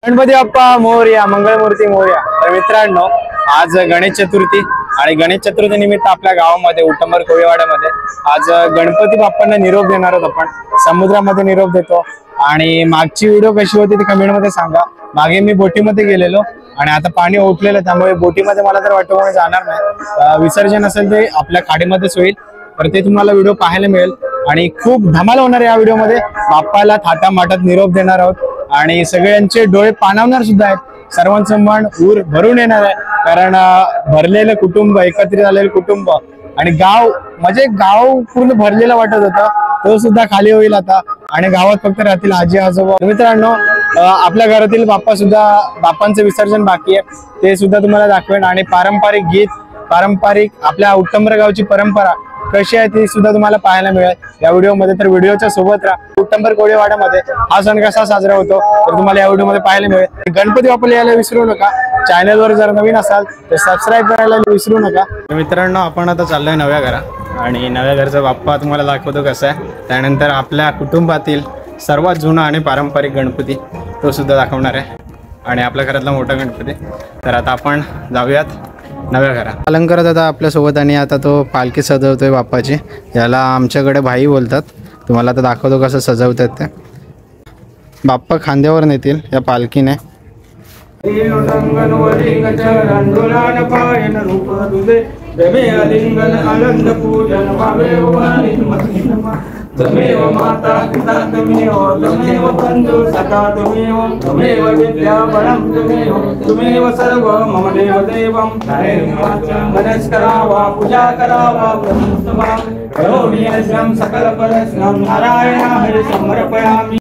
गणपती बाप्पा मोरया, मंगळमूर्ती मोरया। तर मित्रांनो, आज गणेश चतुर्थी आणि गणेश चतुर्थी निमित्त आपल्या गावामध्ये उटंबर कोळीवाड्यामध्ये आज गणपती बाप्पांना निरोप देणार आहोत। आपण समुद्रामध्ये निरोप देतो आणि मागची व्हिडिओ कशी होती ती कमेंट मध्ये सांगा। मागे मी बोटीमध्ये गेलेलो आणि आता पाणी ओटलेलं, त्यामुळे बोटीमध्ये मला तर वाटतं कोणी जाणार नाही। विसर्जन असेल ते आपल्या खाडीमध्येच होईल, तर ते तुम्हाला व्हिडिओ पाहायला मिळेल आणि खूप धमाल होणार या व्हिडिओमध्ये। बाप्पाला थाटामाटात निरोप देणार आहोत आणि सगळ्यांचे डोळे पाणावणार सुद्धा आहेत। सर्वांचं मन ऊर भरून येणार आहे, कारण भरलेलं कुटुंब, एकत्रित आलेलं कुटुंब आणि गाव, म्हणजे गाव पूर्ण भरलेलं वाटत होतं, तो सुद्धा खाली होईल आता आणि गावात फक्त राहतील आजी आजोबा। मित्रांनो, आपल्या घरातील बाप्पा सुद्धा, बाप्पांचं विसर्जन बाकी आहे, ते सुद्धा तुम्हाला दाखवेन आणि पारंपरिक गीत, पारंपरिक आपल्या उटंबर गावची परंपरा कशी आहे ती सुद्धा तुम्हाला पाहायला मिळेल या व्हिडिओमध्ये। तर व्हिडिओच्या सोबत राहा। उटंबर कोळीवाड्यामध्ये हा सण कसा साजरा होतो तर तुम्हाला या व्हिडिओमध्ये पाहायला मिळेल। गणपती बाप्पाला यायला विसरू नका। चॅनलवर जर नवीन असाल तर सबस्क्राईब करायला विसरू नका। मित्रांनो, आपण आता चाललोय नव्या घरा आणि नव्या घरचा बाप्पा तुम्हाला दाखवतो कसा आहे। त्यानंतर आपल्या कुटुंबातील सर्वात जुना आणि पारंपरिक गणपती तो सुद्धा दाखवणार आहे आणि आपल्या घरातला मोठा गणपती। तर आता आपण जाऊयात नव्या घरा। अलंकारात आता आपल्यासोबत आणि आता तो पालखी सजवतोय बाप्पाची। याला आमच्याकडे भाई बोलतात। तुम्हाला आता दाखवतो कसं सजवतात ते। बाप्पा खांद्यावर नेतील या पालखीने। तमेव माता पिता तमेव तमेव बंधु सखा तमेव विद्या बलं तमेव सर्व मम देव देवं मनस्करावा पूजा करावा ब्रह्मस्तवा करोमि यज्ञं सकल परस्नं नारायण हरि समर्पयामि।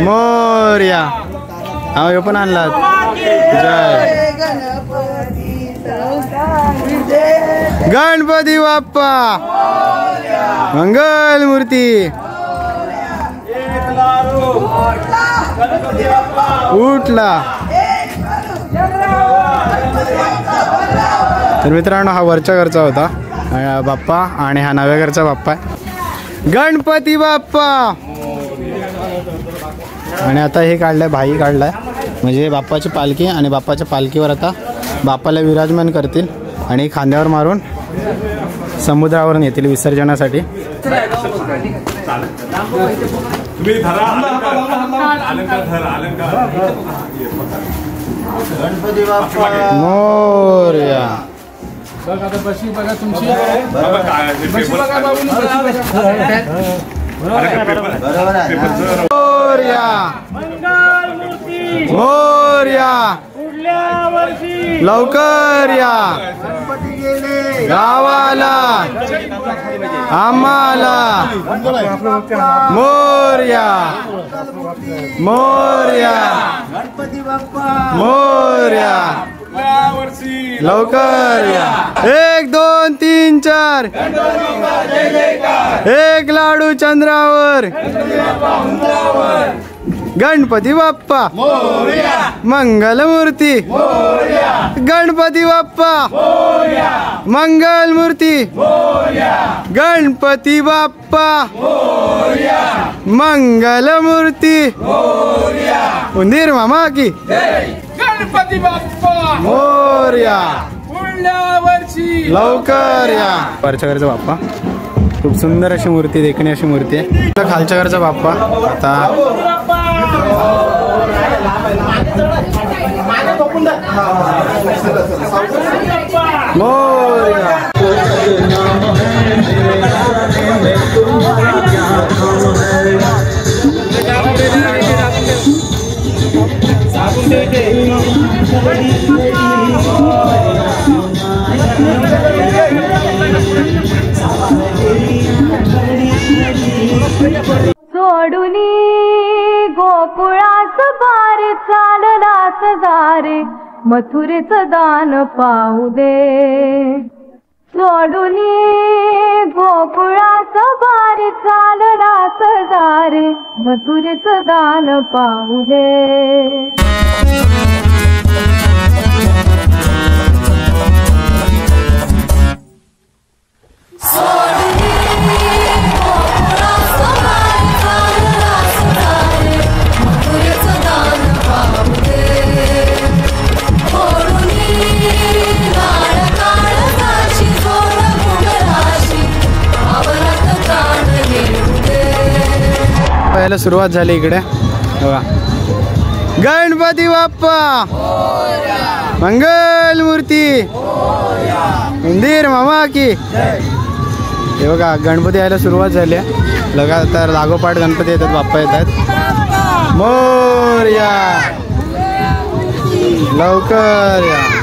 मोरया हा यो पण आणलात। जय गणपती बाप्पा, मंगल मूर्ती उठला। तर मित्रांनो, हा वरच्या घरचा होता बाप्पा आणि हा नव्या घरचा बाप्पा आहे। गणपती बाप्पा। आणि आता हे काढलंय, भाई काढलाय, म्हणजे बाप्पाची पालखी आणि बाप्पाच्या पालखीवर आता बाप्पाला विराजमान करतील आणि खांद्यावर मारून समुद्रावर नेतील विसर्जनासाठी। गणपती बाप्पा मोरया। मोरया लवकर या गावाला आम्हाला। मोरया मोरया मोरया लवकर या। 1 2 3 4 एक लाडू चंद्रावर गणपती बाप्पा मंगल मूर्ती। गणपती बाप्पा मंगल मूर्ती। गणपती बाप्पा मंगल मूर्ती। उंदीर मामा की गणपती बाप्पा मोरया लवकर या। वरच्या घरचा बाप्पा खूप सुंदर अशी मूर्ती, देखणी अशी मूर्ती आहे। खालच्या घरचा बाप्पा आता मोरया। रासदारे मथुरेचं दान पाहू दे सोडून गोकुळाच बार चाल रासदारे मथुरेचं दान पाहू दे पहिला सुरुवात झाली इकडे बघा गणपती बाप्पा मंगल मूर्ती मंदिर मामा की हे बघा गणपती यायला सुरुवात झाली आहे लगातार लागोपाठ गणपती येतात बाप्पा येतात मोरया लवकर या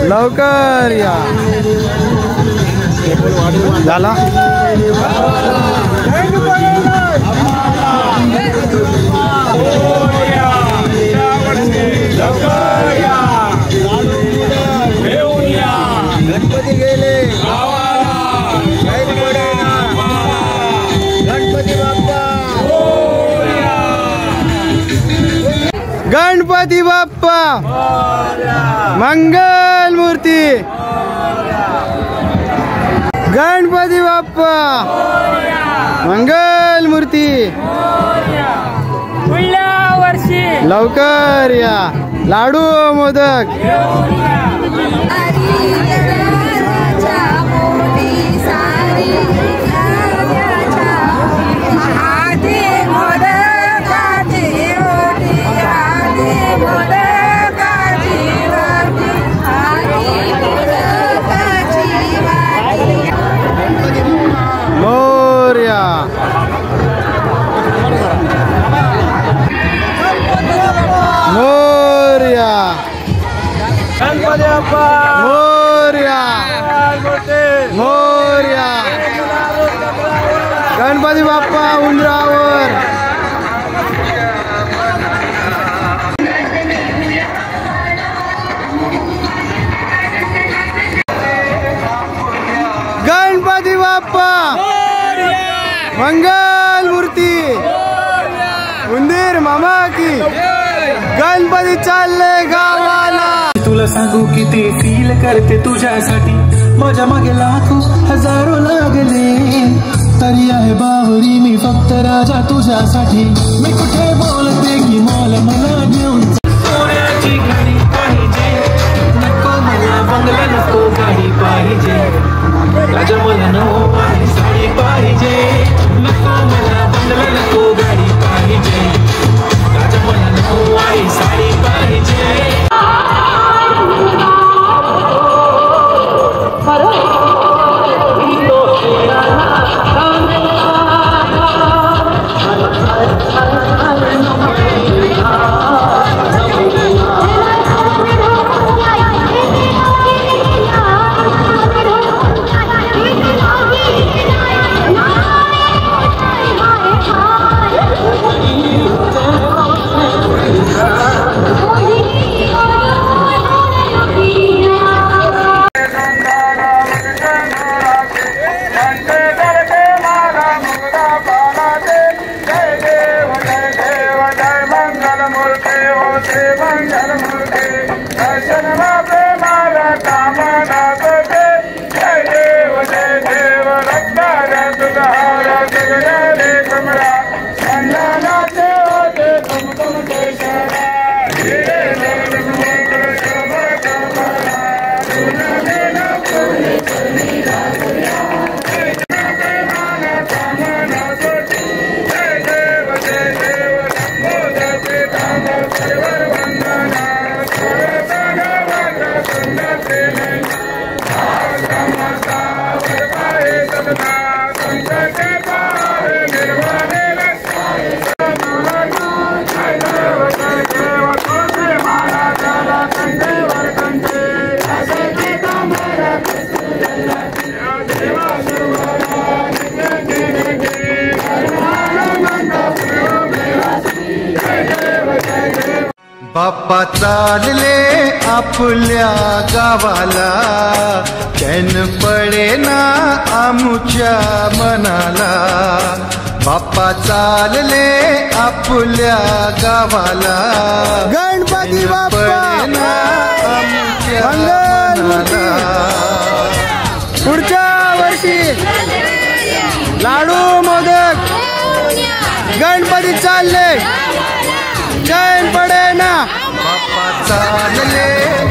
लवकर या झाला गणपती गेले गणपती बाप्पा गणपती बाप्पा मंगल मूर्ती गणपती बाप्पा मंगल मूर्ती लवकर या लाडू मोदक मोरया मोरया गणपती बाप्पा मोरया मोरया गणपती बाप्पा उंदरावर गणपती बाप्पा मंगल मूर्ती उंदीर मामा की गणपती चालले गावाला तुला सांगू किती फील करते तुझ्यासाठी माझ्या मागे लाखो हजारो लागले तरी आहे बावरी मी फक्त राजा तुझ्यासाठी मी कुठे बोलते की मला घेऊन सोन्याची घडी पाहिजे नको मला बंगला नको गाडी पाहिजे राजा मला नऊ साडी पाहिजे नको मला बंगला नको गाडी पाहिजे राजा मला नऊ साडी पाहिजे बाप्पा चालले आपल्या गावाला, चैन पडेना आमुच्या मनाला. बाप्पा चालले आपल्या गावाला, गणपती बाप्पा पडेना आमुच्या मनाला. पुढच्या वर्षी लाडू मोदक गणपती चालले, चैन पडे ना. बाप्पा चालले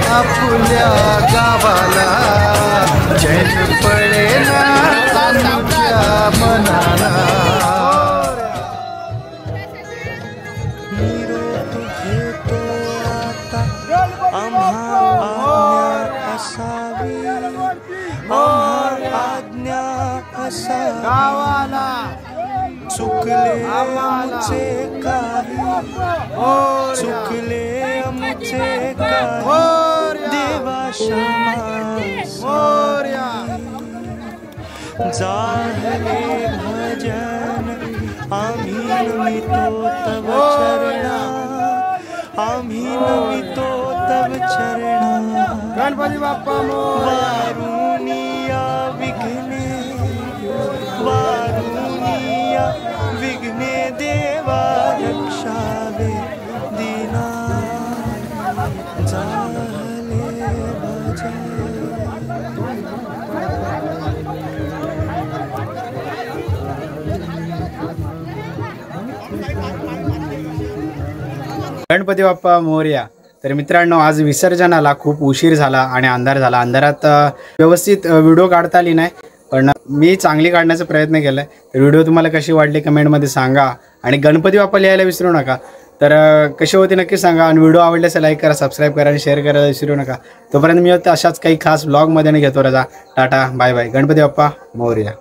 आपल्या गावाला, चैन पडेना आमुच्या मनाला. गावाला चुकले आमचे काही, चुकले आमचे काही, देवा क्षमा. जाहले भजन आम्ही नमितो तव चरणा, आम्ही नमितो तव चरणा. गणपती बाप्पा वारुनिया विघ्ने, वारुनिया विघ्ने, देवा रक्षावे दीना. झाले भजन. गणपती बाप्पा मोरया. तर मित्रांनो, आज विसर्जनाला खूप उशीर झाला आणि अंधार झाला. अंधारात व्यवस्थित व्हिडिओ काढता आली नाही, पण मी चांगली काढण्याचा प्रयत्न केला आहे. तर व्हिडिओ तुम्हाला कशी वाटली कमेंटमध्ये सांगा आणि गणपती बाप्पा लिहायला विसरू नका. तर कशी होती नक्की सांगा आणि व्हिडिओ आवडल्यास लाईक करा, सबस्क्राईब करा आणि शेअर करायला विसरू नका. तोपर्यंत मी अशाच काही खास ब्लॉगमध्ये घेतो रजा. Tata, bye bye. Ganpati Bappa Morya.